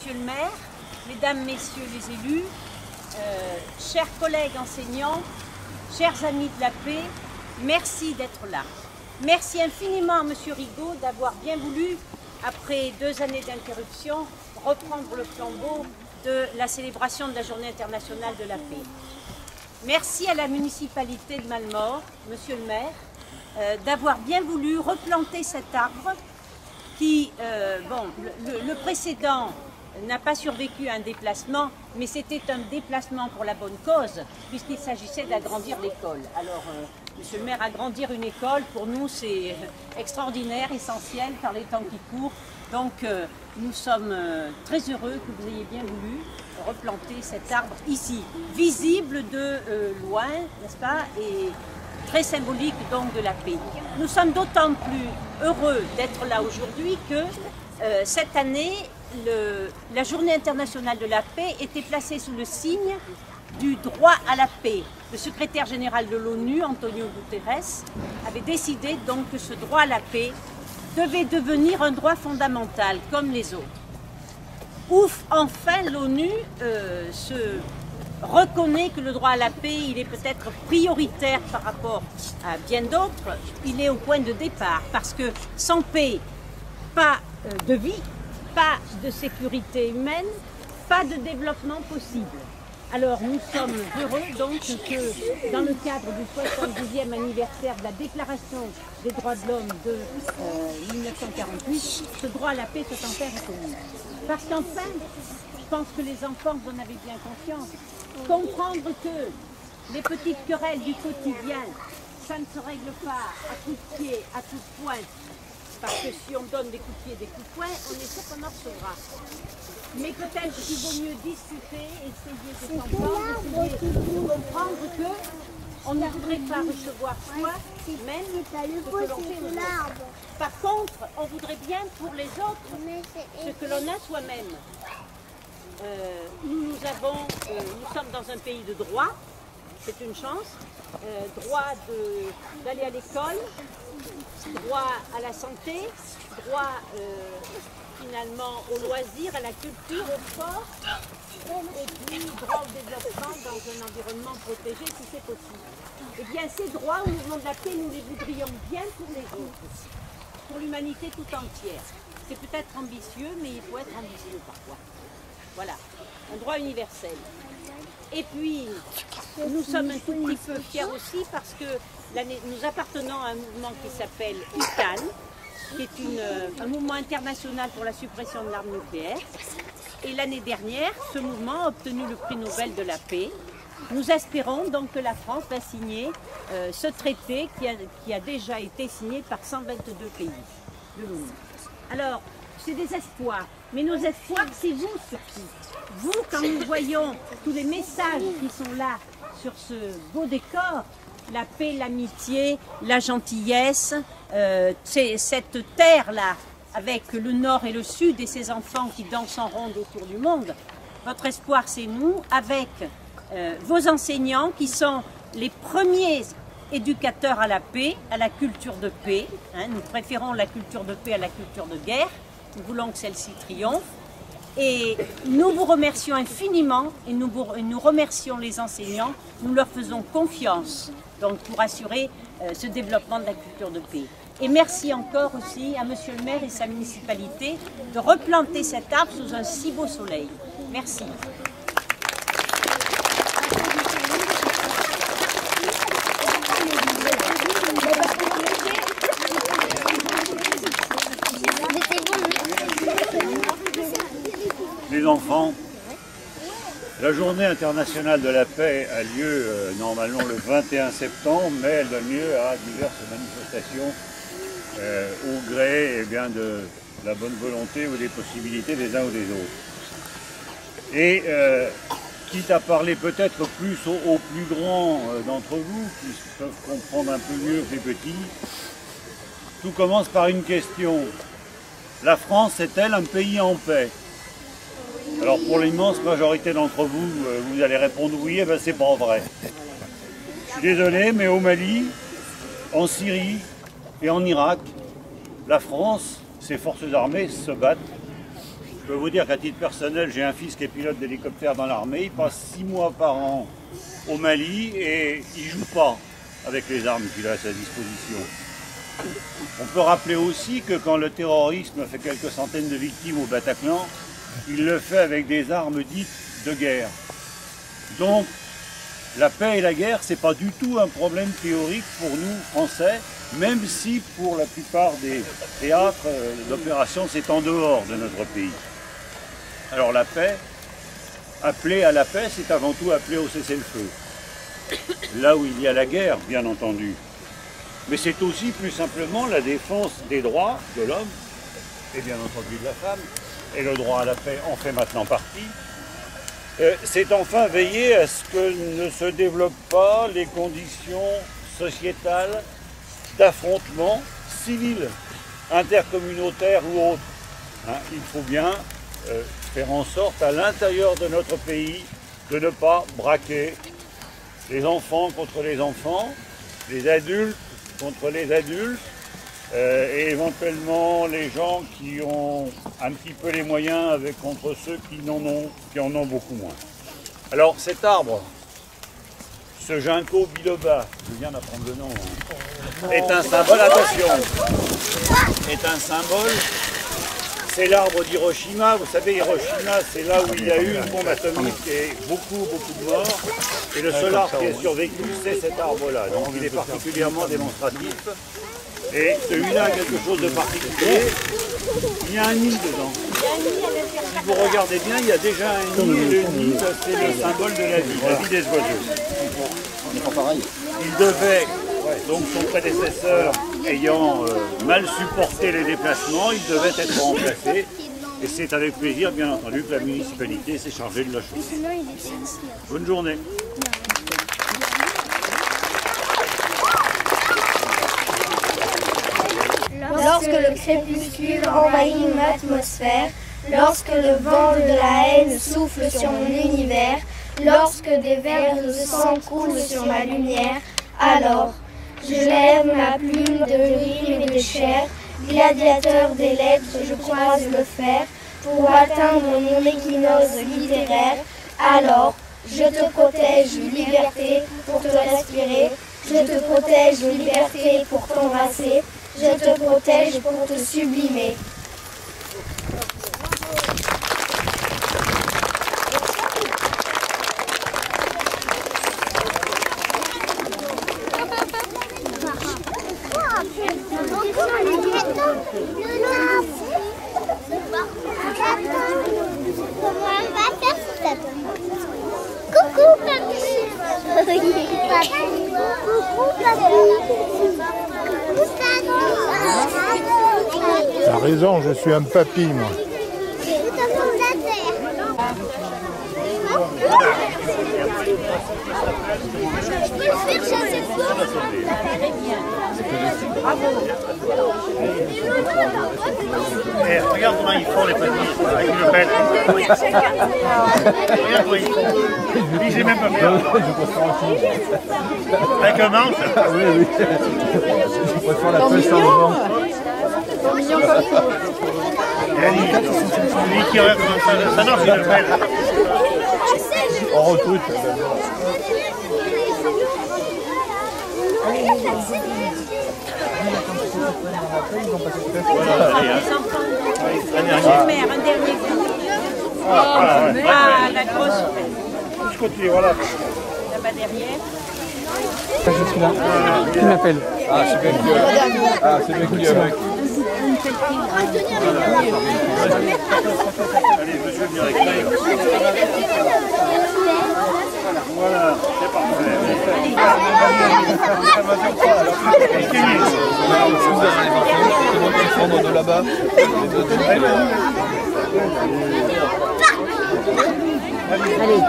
Monsieur le maire, mesdames, messieurs les élus, chers collègues enseignants, chers amis de la paix, merci d'être là. Merci infiniment à Monsieur Rigaud d'avoir bien voulu, après 2 années d'interruption, reprendre le flambeau de la célébration de la Journée internationale de la paix. Merci à la municipalité de Malemort, Monsieur le maire, d'avoir bien voulu replanter cet arbre qui, le précédent n'a pas survécu à un déplacement, mais c'était un déplacement pour la bonne cause, puisqu'il s'agissait d'agrandir l'école. Alors, Monsieur le maire, agrandir une école, pour nous, c'est extraordinaire, essentiel par les temps qui courent. Donc, nous sommes très heureux que vous ayez bien voulu replanter cet arbre ici, visible de loin, n'est-ce pas, et très symbolique donc de la paix. Nous sommes d'autant plus heureux d'être là aujourd'hui que cette année, la Journée internationale de la paix était placée sous le signe du droit à la paix. Le secrétaire général de l'ONU, Antonio Guterres, avait décidé donc que ce droit à la paix devait devenir un droit fondamental comme les autres. Ouf, enfin l'ONU se reconnaît que le droit à la paix, il est peut-être prioritaire par rapport à bien d'autres. Il est au point de départ parce que sans paix, pas de vie, pas de sécurité humaine, pas de développement possible. Alors nous sommes heureux donc que dans le cadre du 70e anniversaire de la Déclaration des droits de l'homme de 1948, ce droit à la paix soit enfin reconnu. Parce qu'enfin, je pense que les enfants, vous en avez bien conscience, comprendre que les petites querelles du quotidien, ça ne se règle pas à coups de pied, à coups de poing, parce que si on donne des coups de pied, des coups de poing, on est sûr qu'on en recevra. Mais peut-être qu'il vaut mieux discuter, essayer de s'entendre, essayer de comprendre qu'on ne voudrait pas recevoir soi, même ce que l'on fait aux autres. Par contre, on voudrait bien pour les autres ce que l'on a soi-même. Nous sommes dans un pays de droit, c'est une chance, droit d'aller à l'école, droit à la santé, droit finalement au loisir, à la culture, au sport, et puis droit au développement dans un environnement protégé si c'est possible. Eh bien ces droits au mouvement de la paix, nous les voudrions bien pour les autres, pour l'humanité tout entière. C'est peut-être ambitieux, mais il faut être ambitieux parfois. Voilà, un droit universel. Et puis, nous sommes un tout petit peu fiers aussi parce que nous appartenons à un mouvement qui s'appelle UCAN, qui est un mouvement international pour la suppression de l'arme nucléaire. Et l'année dernière, ce mouvement a obtenu le prix Nobel de la paix. Nous espérons donc que la France va signer ce traité qui a déjà été signé par 122 pays de l'ONU. Alors, c'est des espoirs, mais nos espoirs, c'est vous surtout. Vous, quand nous voyons tous les messages qui sont là sur ce beau décor, la paix, l'amitié, la gentillesse, cette terre-là, avec le nord et le sud et ces enfants qui dansent en ronde autour du monde, votre espoir, c'est nous, avec vos enseignants qui sont les premiers éducateurs à la paix, à la culture de paix. Hein, nous préférons la culture de paix à la culture de guerre. Nous voulons que celle-ci triomphe. Et nous vous remercions infiniment et nous remercions les enseignants. Nous leur faisons confiance donc, pour assurer ce développement de la culture de paix. Et merci encore aussi à Monsieur le maire et sa municipalité de replanter cet arbre sous un si beau soleil. Merci. Les enfants, la journée internationale de la paix a lieu normalement le 21 septembre, mais elle donne lieu à diverses manifestations au gré de la bonne volonté ou des possibilités des uns ou des autres. Et quitte à parler peut-être plus aux plus grands d'entre vous, qui peuvent comprendre un peu mieux que les petits, tout commence par une question. La France est-elle un pays en paix ? Alors pour l'immense majorité d'entre vous, vous allez répondre oui, et bien c'est pas vrai. Je suis désolé, mais au Mali, en Syrie et en Irak, la France, ses forces armées se battent Je peux vous dire qu'à titre personnel, j'ai un fils qui est pilote d'hélicoptère dans l'armée. Il passe 6 mois par an au Mali et il ne joue pas avec les armes qu'il a à sa disposition. On peut rappeler aussi que quand le terrorisme fait quelques centaines de victimes au Bataclan, il le fait avec des armes dites de guerre. Donc, la paix et la guerre, ce n'est pas du tout un problème théorique pour nous, Français, même si pour la plupart des théâtres d'opération, c'est en dehors de notre pays. Alors la paix, appeler à la paix, c'est avant tout appeler au cessez-le-feu. Là où il y a la guerre, bien entendu. Mais c'est aussi plus simplement la défense des droits de l'homme, et bien entendu de la femme, et le droit à la paix en fait maintenant partie. C'est enfin veiller à ce que ne se développent pas les conditions sociétales d'affrontement civil, intercommunautaire ou autre. Hein, il faut bien faire en sorte à l'intérieur de notre pays de ne pas braquer les enfants contre les enfants, les adultes contre les adultes, et éventuellement les gens qui ont un petit peu les moyens contre ceux qui en ont beaucoup moins. Alors cet arbre, ce ginkgo biloba, je viens d'apprendre le nom, hein, est un symbole, attention, est un symbole, c'est l'arbre d'Hiroshima. Vous savez, Hiroshima, c'est là où il y a eu une bombe atomique et beaucoup de morts. Et le seul arbre qui est survécu, c'est cet arbre-là. Donc il est particulièrement démonstratif. Et celui-là a quelque chose de particulier. Il y a un nid dedans. Si vous regardez bien, il y a déjà un nid. Et le nid, c'est le symbole de la vie des oiseaux. On n'est pas pareil. Il devait, donc son prédécesseur ayant mal supporté les déplacements, il devait être remplacé. Et c'est avec plaisir, bien entendu, que la municipalité s'est chargée de la chose. Bonne journée. Lorsque le crépuscule envahit mon atmosphère, lorsque le vent de la haine souffle sur mon univers, lorsque des vers de sang coulent sur ma lumière, alors je lève ma plume de rime et de chair, gladiateur des lettres, je croise le fer, pour atteindre mon équinoxe littéraire. Alors, je te protège, liberté, pour te respirer, je te protège, liberté, pour t'embrasser, je te protège pour te sublimer. Coucou, papy. Coucou, T'as raison, je suis un papy, moi. Eh, regarde comment ils font les petits, avec une pelle. Regarde comment ils font. Lui, j'ai même pas fait. Avec un manche. Oui. Je préfère la pêche sans le vent. Lui qui regarde comme ça, non, c'est une pelle. On recrute. Un dernier coup. La grosse pelle. Je continue, voilà. Là-bas derrière. Je suis là. Qui m'appelle? Ah, c'est bien que... Ah, c'est bien que... Allez, monsieur, venir avec moi. Voilà, c'est parfait. de là-bas. Allez.